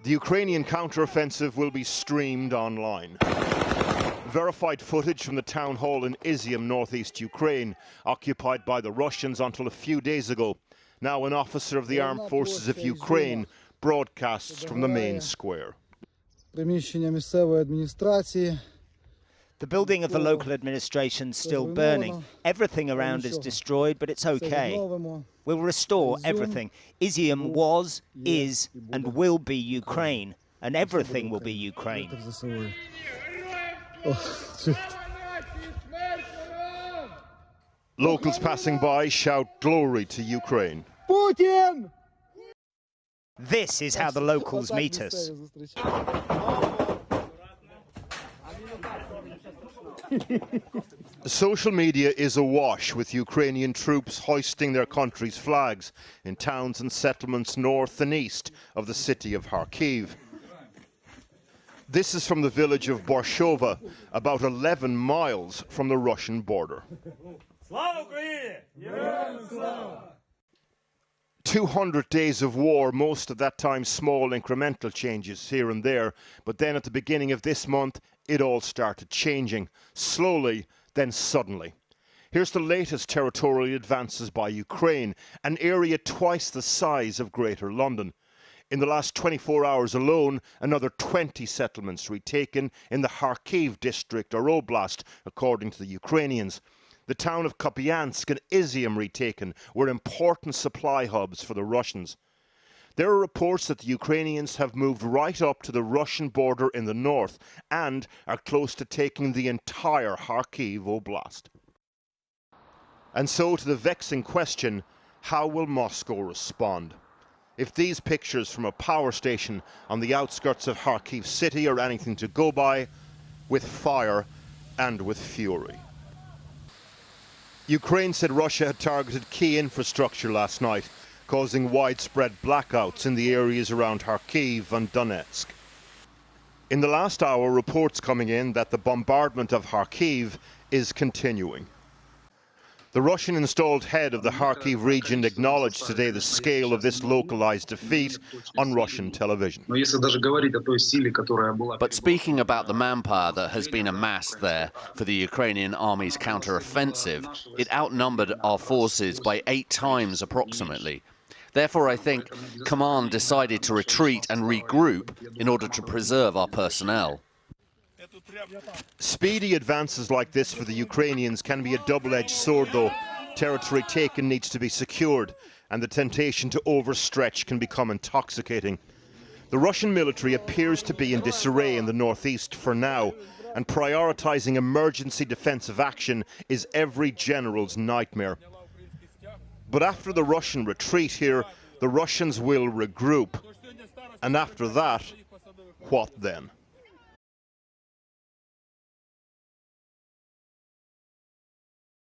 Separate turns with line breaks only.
The Ukrainian counteroffensive will be streamed online. Verified footage from the town hall in Izium, northeast Ukraine, occupied by the Russians until a few days ago. Now an officer of the Armed Forces of Ukraine broadcasts from the main square.
The building of the local administration is still burning. Everything around is destroyed, but it's okay. We'll restore everything. Izium was, is, and will be Ukraine, and everything will be Ukraine.
Locals passing by shout glory to Ukraine.
Putin!
This is how the locals meet us.
Social media is awash with Ukrainian troops hoisting their country's flags in towns and settlements north and east of the city of Kharkiv. This is from the village of Borshova, about 11 miles from the Russian border. 200 days of war, most of that time small incremental changes here and there, but then at the beginning of this month it all started changing, slowly, then suddenly. Here's the latest territorial advances by Ukraine, an area twice the size of Greater London. In the last 24 hours alone, another 20 settlements retaken in the Kharkiv district or oblast, according to the Ukrainians. The town of Kupiansk and Izium retaken were important supply hubs for the Russians. There are reports that the Ukrainians have moved right up to the Russian border in the north and are close to taking the entire Kharkiv oblast. And so to the vexing question, how will Moscow respond? If these pictures from a power station on the outskirts of Kharkiv city are anything to go by, with fire and with fury. Ukraine said Russia had targeted key infrastructure last night, causing widespread blackouts in the areas around Kharkiv and Donetsk. In the last hour, reports coming in that the bombardment of Kharkiv is continuing. The Russian-installed head of the Kharkiv region acknowledged today the scale of this localized defeat on Russian television.
But speaking about the manpower that has been amassed there for the Ukrainian army's counter-offensive, it outnumbered our forces by 8 times approximately. Therefore, I think command decided to retreat and regroup in order to preserve our personnel.
Speedy advances like this for the Ukrainians can be a double-edged sword, though. Territory taken needs to be secured, and the temptation to overstretch can become intoxicating. The Russian military appears to be in disarray in the northeast for now, and prioritizing emergency defensive action is every general's nightmare. But after the Russian retreat here, the Russians will regroup. And after that, what then?